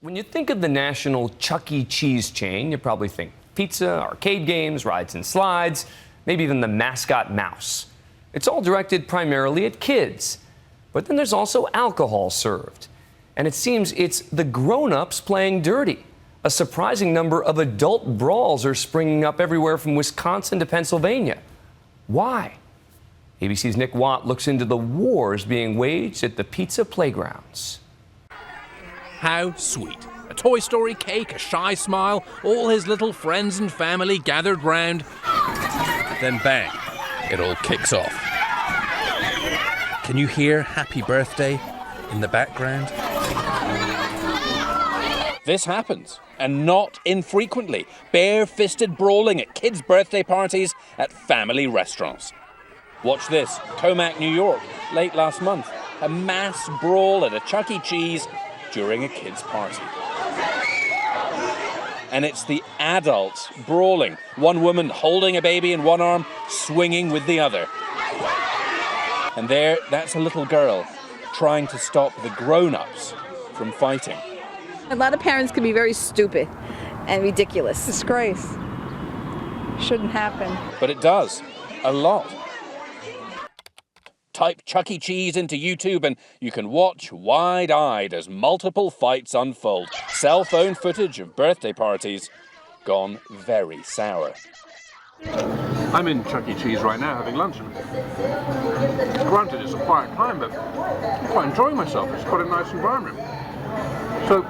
When you think of the national Chuck E. Cheese chain, you probably think pizza, arcade games, rides and slides, maybe even the mascot mouse. It's all directed primarily at kids. But then there's also alcohol served. And it seems it's the grown-ups playing dirty. A surprising number of adult brawls are springing up everywhere from Wisconsin to Pennsylvania. Why? ABC's Nick Watt looks into the wars being waged at the pizza playgrounds. How sweet. A Toy Story cake, a shy smile, all his little friends and family gathered round. Then bang, it all kicks off. Can you hear Happy Birthday in the background? This happens, and not infrequently. Bare-fisted brawling at kids' birthday parties at family restaurants. Watch this, Comac, New York, late last month. A mass brawl at a Chuck E. Cheese during a kid's party. And it's the adults brawling. One woman holding a baby in one arm, swinging with the other. And there, that's a little girl trying to stop the grown-ups from fighting. A lot of parents can be very stupid and ridiculous. Disgrace. Shouldn't happen. But it does. A lot. Type Chuck E. Cheese into YouTube and you can watch wide-eyed as multiple fights unfold. Cell phone footage of birthday parties gone very sour. I'm in Chuck E. Cheese right now having lunch. Granted, it's a quiet time, but I'm quite enjoying myself. It's quite a nice environment. So,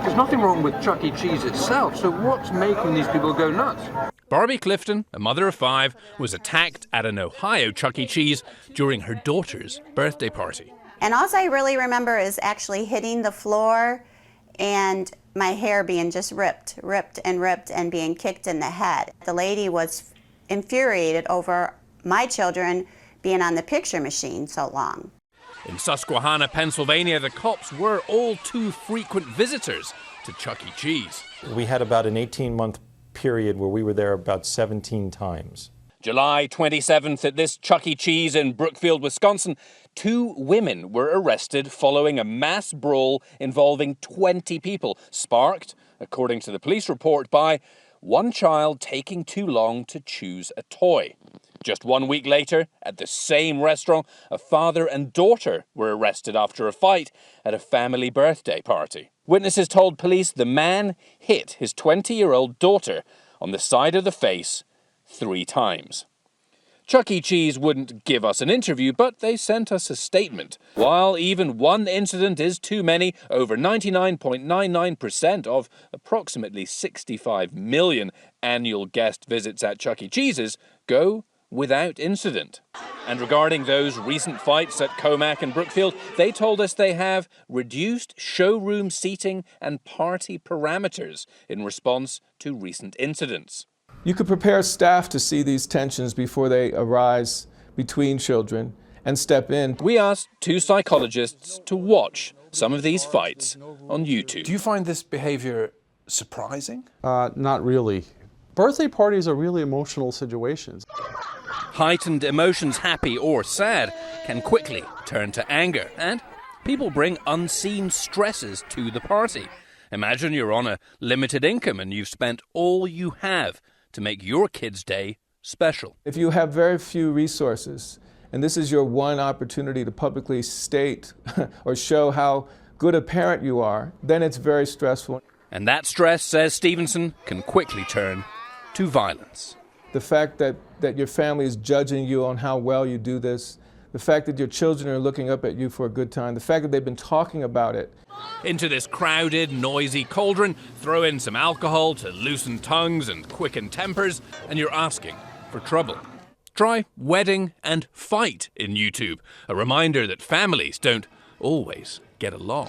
there's nothing wrong with Chuck E. Cheese itself, so what's making these people go nuts? Barbie Clifton, a mother of 5, was attacked at an Ohio Chuck E. Cheese during her daughter's birthday party. And all I really remember is actually hitting the floor and my hair being just ripped and being kicked in the head. The lady was infuriated over my children being on the picture machine so long. In Susquehanna, Pennsylvania, the cops were all too frequent visitors to Chuck E. Cheese. We had about an 18-month period where we were there about 17 times. July 27th at this Chuck E. Cheese in Brookfield, Wisconsin, 2 women were arrested following a mass brawl involving 20 people, sparked, according to the police report, by one child taking too long to choose a toy. Just 1 week later, at the same restaurant, a father and daughter were arrested after a fight at a family birthday party. Witnesses told police the man hit his 20-year-old daughter on the side of the face 3 times. Chuck E. Cheese wouldn't give us an interview, but they sent us a statement. While even one incident is too many, over 99.99% of approximately 65 million annual guest visits at Chuck E. Cheese's go without incident. And regarding those recent fights at Comac and Brookfield, they told us they have reduced showroom seating and party parameters in response to recent incidents. You could prepare staff to see these tensions before they arise between children and step in. We asked 2 psychologists to watch some of these fights on YouTube. Do you find this behavior surprising? Not really. Birthday parties are really emotional situations. Heightened emotions, happy or sad, can quickly turn to anger, and people bring unseen stresses to the party. Imagine you're on a limited income and you've spent all you have to make your kid's day special. If you have very few resources, and this is your one opportunity to publicly state or show how good a parent you are, then it's very stressful. And that stress, says Stevenson, can quickly turn to violence. The fact that your family is judging you on how well you do this, the fact that your children are looking up at you for a good time, the fact that they've been talking about it. Into this crowded, noisy cauldron, throw in some alcohol to loosen tongues and quicken tempers, and you're asking for trouble. Try wedding and fight in YouTube, a reminder that families don't always get along.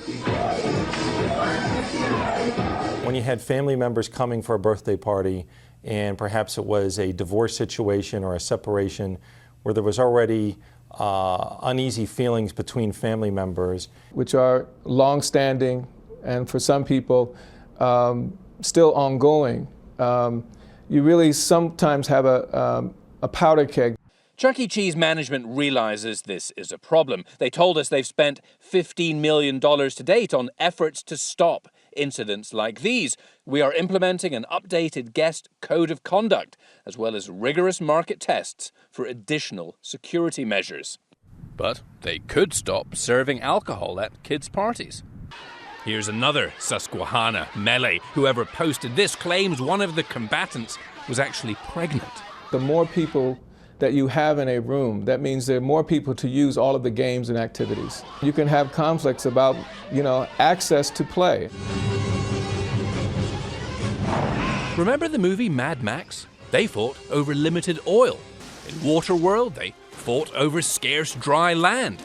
When you had family members coming for a birthday party, and perhaps it was a divorce situation or a separation where there was already uneasy feelings between family members, which are long-standing and for some people still ongoing, you really sometimes have a powder keg. Chuck E. Cheese management realizes this is a problem. They told us they've spent $15 million to date on efforts to stop incidents like these. We are implementing an updated guest code of conduct, as well as rigorous market tests for additional security measures. But they could stop serving alcohol at kids' parties. Here's another Susquehanna melee. Whoever posted this claims one of the combatants was actually pregnant. The more people that you have in a room, that means there are more people to use all of the games and activities. You can have conflicts about, access to play. Remember the movie Mad Max? They fought over limited oil. In Waterworld, they fought over scarce dry land.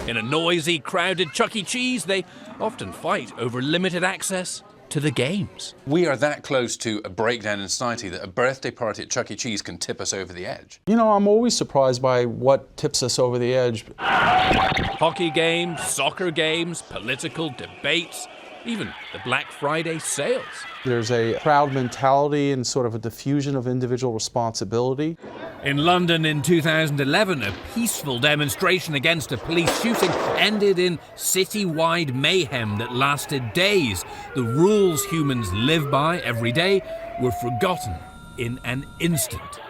In a noisy, crowded Chuck E. Cheese, they often fight over limited access to the games. We are that close to a breakdown in society that a birthday party at Chuck E. Cheese can tip us over the edge. I'm always surprised by what tips us over the edge. Hockey games, soccer games, political debates, even the Black Friday sales. There's a proud mentality and sort of a diffusion of individual responsibility. In London in 2011, a peaceful demonstration against a police shooting ended in city-wide mayhem that lasted days. The rules humans live by every day were forgotten in an instant.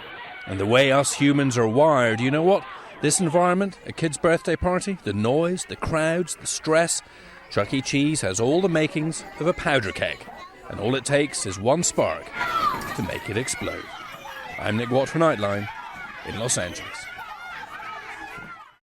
And the way us humans are wired, you know what? This environment, a kid's birthday party, the noise, the crowds, the stress, Chuck E. Cheese has all the makings of a powder keg. And all it takes is one spark to make it explode. I'm Nick Watt for Nightline in Los Angeles.